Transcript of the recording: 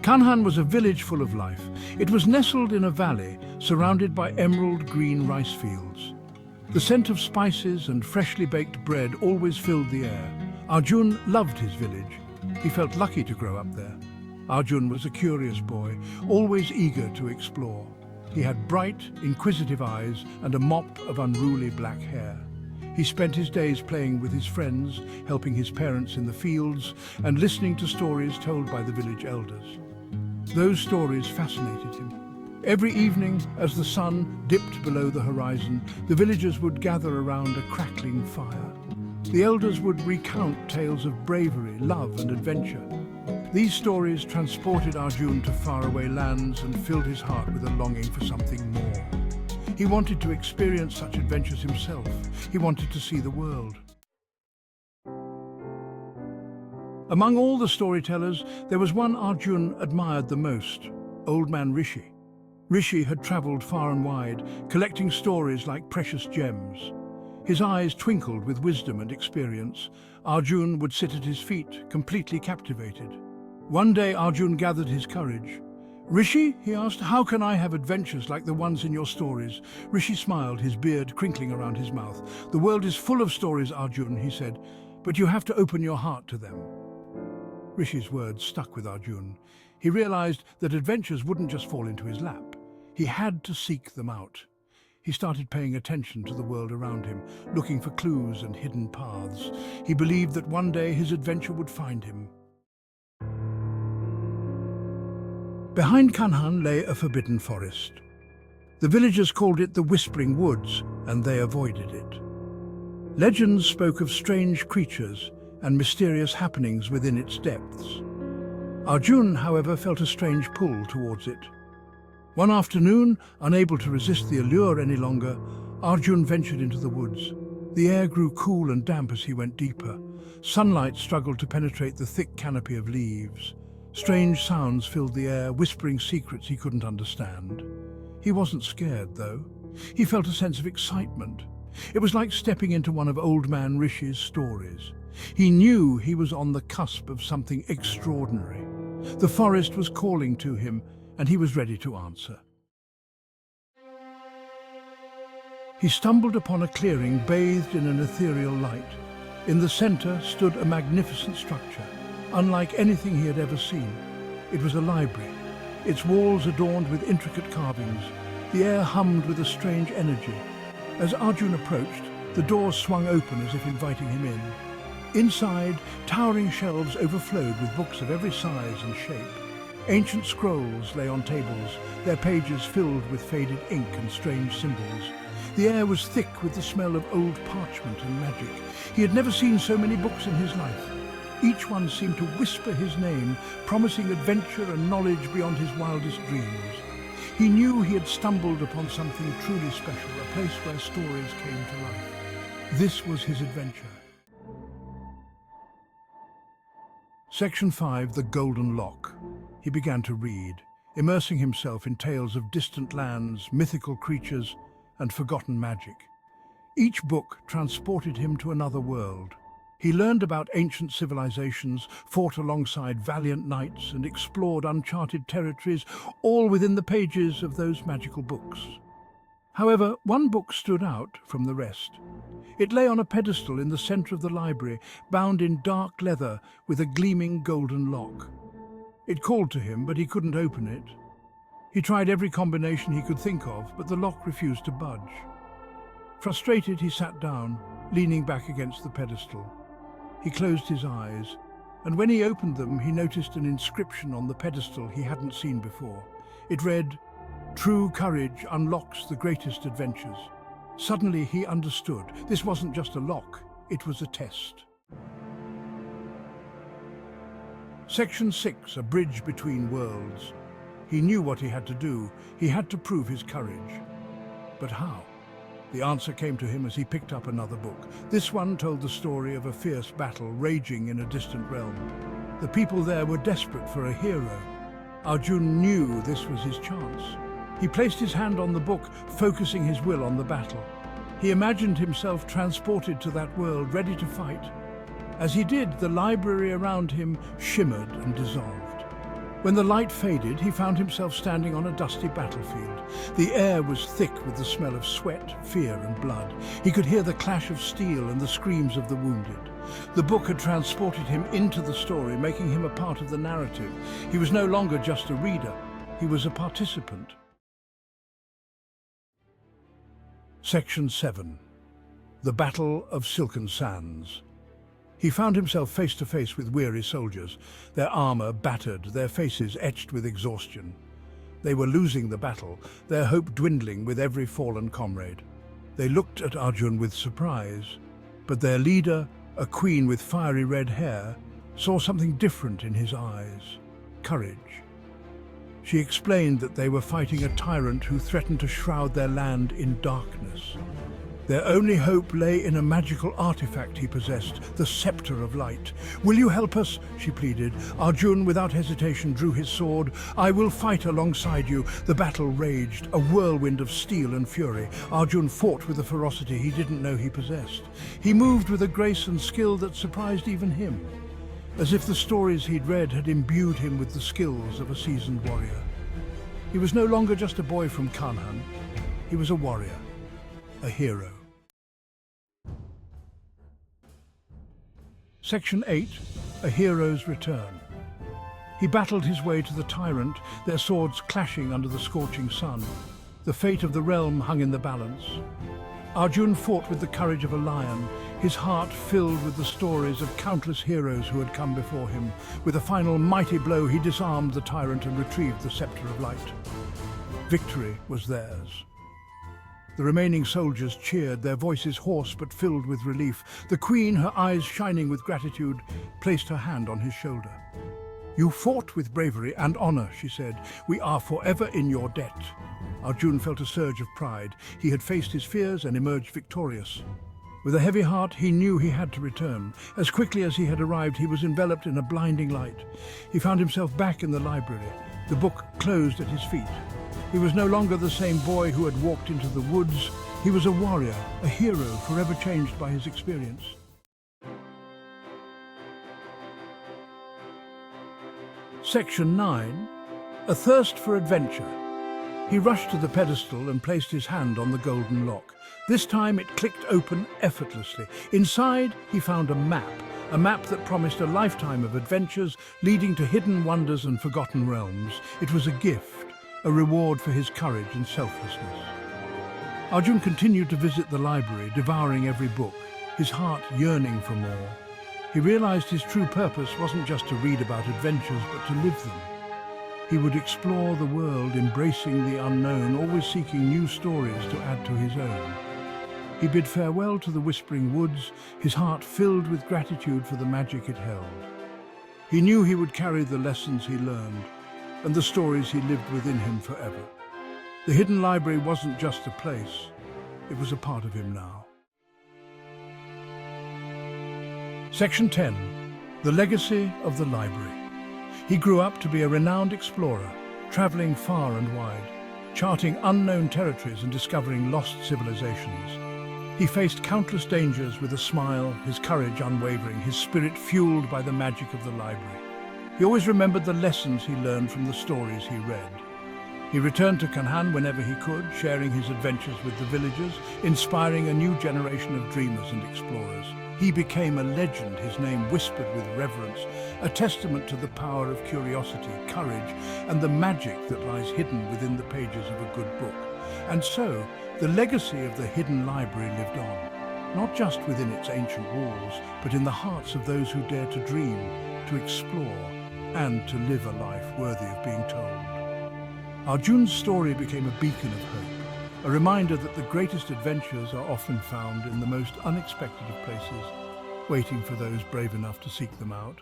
Kanhan was a village full of life. It was nestled in a valley surrounded by emerald green rice fields. The scent of spices and freshly baked bread always filled the air. Arjun loved his village. He felt lucky to grow up there. Arjun was a curious boy, always eager to explore. He had bright, inquisitive eyes and a mop of unruly black hair. He spent his days playing with his friends, helping his parents in the fields, and listening to stories told by the village elders. Those stories fascinated him. Every evening, as the sun dipped below the horizon, the villagers would gather around a crackling fire. The elders would recount tales of bravery, love, and adventure. These stories transported Arjun to faraway lands and filled his heart with a longing for something more. He wanted to experience such adventures himself. He wanted to see the world. Among all the storytellers, there was one Arjun admired the most, Old Man Rishi. Rishi had traveled far and wide, collecting stories like precious gems. His eyes twinkled with wisdom and experience. Arjun would sit at his feet, completely captivated. One day Arjun gathered his courage. "Rishi," he asked, "how can I have adventures like the ones in your stories?" Rishi smiled, his beard crinkling around his mouth. "The world is full of stories, Arjun," he said, "but you have to open your heart to them." Rishi's words stuck with Arjun. He realized that adventures wouldn't just fall into his lap. He had to seek them out. He started paying attention to the world around him, looking for clues and hidden paths. He believed that one day his adventure would find him. Behind Kanhan lay a forbidden forest. The villagers called it the Whispering Woods, and they avoided it. Legends spoke of strange creatures and mysterious happenings within its depths. Arjun, however, felt a strange pull towards it. One afternoon, unable to resist the allure any longer, Arjun ventured into the woods. The air grew cool and damp as he went deeper. Sunlight struggled to penetrate the thick canopy of leaves. Strange sounds filled the air, whispering secrets he couldn't understand. He wasn't scared, though. He felt a sense of excitement. It was like stepping into one of Old Man Rishi's stories. He knew he was on the cusp of something extraordinary. The forest was calling to him, and he was ready to answer. He stumbled upon a clearing bathed in an ethereal light. In the center stood a magnificent structure, unlike anything he had ever seen. It was a library, its walls adorned with intricate carvings. The air hummed with a strange energy. As Arjun approached, the door swung open as if inviting him in. Inside, towering shelves overflowed with books of every size and shape. Ancient scrolls lay on tables, their pages filled with faded ink and strange symbols. The air was thick with the smell of old parchment and magic. He had never seen so many books in his life. Each one seemed to whisper his name, promising adventure and knowledge beyond his wildest dreams. He knew he had stumbled upon something truly special, a place where stories came to life. This was his adventure. Section 5, The Golden Lock. He began to read, immersing himself in tales of distant lands, mythical creatures, and forgotten magic. Each book transported him to another world. He learned about ancient civilizations, fought alongside valiant knights, and explored uncharted territories, all within the pages of those magical books. However, one book stood out from the rest. It lay on a pedestal in the center of the library, bound in dark leather with a gleaming golden lock. It called to him, but he couldn't open it. He tried every combination he could think of, but the lock refused to budge. Frustrated, he sat down, leaning back against the pedestal. He closed his eyes, and when he opened them, he noticed an inscription on the pedestal he hadn't seen before. It read, "True courage unlocks the greatest adventures." Suddenly he understood. This wasn't just a lock, it was a test. Section 6, A Bridge Between Worlds. He knew what he had to do. He had to prove his courage. But how? The answer came to him as he picked up another book. This one told the story of a fierce battle raging in a distant realm. The people there were desperate for a hero. Arjun knew this was his chance. He placed his hand on the book, focusing his will on the battle. He imagined himself transported to that world, ready to fight. As he did, the library around him shimmered and dissolved. When the light faded, he found himself standing on a dusty battlefield. The air was thick with the smell of sweat, fear, and blood. He could hear the clash of steel and the screams of the wounded. The book had transported him into the story, making him a part of the narrative. He was no longer just a reader, he was a participant. Section 7. The Battle of Silken Sands. He found himself face to face with weary soldiers, their armor battered, their faces etched with exhaustion. They were losing the battle, their hope dwindling with every fallen comrade. They looked at Arjun with surprise, but their leader, a queen with fiery red hair, saw something different in his eyes: courage. She explained that they were fighting a tyrant who threatened to shroud their land in darkness. Their only hope lay in a magical artifact he possessed, the Scepter of Light. "Will you help us?" she pleaded. Arjun, without hesitation, drew his sword. "I will fight alongside you." The battle raged, a whirlwind of steel and fury. Arjun fought with a ferocity he didn't know he possessed. He moved with a grace and skill that surprised even him, as if the stories he'd read had imbued him with the skills of a seasoned warrior. He was no longer just a boy from Kanhan. He was a warrior, a hero. Section 8. A Hero's Return. He battled his way to the tyrant, their swords clashing under the scorching sun. The fate of the realm hung in the balance. Arjun fought with the courage of a lion, his heart filled with the stories of countless heroes who had come before him. With a final mighty blow, he disarmed the tyrant and retrieved the Scepter of Light. Victory was theirs. The remaining soldiers cheered, their voices hoarse but filled with relief. The queen, her eyes shining with gratitude, placed her hand on his shoulder. "You fought with bravery and honor," she said. "We are forever in your debt." Arjun felt a surge of pride. He had faced his fears and emerged victorious. With a heavy heart, he knew he had to return. As quickly as he had arrived, he was enveloped in a blinding light. He found himself back in the library, the book closed at his feet. He was no longer the same boy who had walked into the woods. He was a warrior, a hero, forever changed by his experience. Section 9. A Thirst for Adventure. He rushed to the pedestal and placed his hand on the golden lock. This time it clicked open effortlessly. Inside, he found a map that promised a lifetime of adventures leading to hidden wonders and forgotten realms. It was a gift, a reward for his courage and selflessness. Arjun continued to visit the library, devouring every book, his heart yearning for more. He realized his true purpose wasn't just to read about adventures, but to live them. He would explore the world, embracing the unknown, always seeking new stories to add to his own. He bid farewell to the whispering woods, his heart filled with gratitude for the magic it held. He knew he would carry the lessons he learned and the stories he lived within him forever. The hidden library wasn't just a place, it was a part of him now. Section 10. The Legacy of the Library. He grew up to be a renowned explorer, traveling far and wide, charting unknown territories and discovering lost civilizations. He faced countless dangers with a smile, his courage unwavering, his spirit fueled by the magic of the library. He always remembered the lessons he learned from the stories he read. He returned to Kanhan whenever he could, sharing his adventures with the villagers, inspiring a new generation of dreamers and explorers. He became a legend, his name whispered with reverence, a testament to the power of curiosity, courage, and the magic that lies hidden within the pages of a good book. And so, the legacy of the hidden library lived on, not just within its ancient walls, but in the hearts of those who dare to dream, to explore, and to live a life worthy of being told. Arjun's story became a beacon of hope, a reminder that the greatest adventures are often found in the most unexpected of places, waiting for those brave enough to seek them out.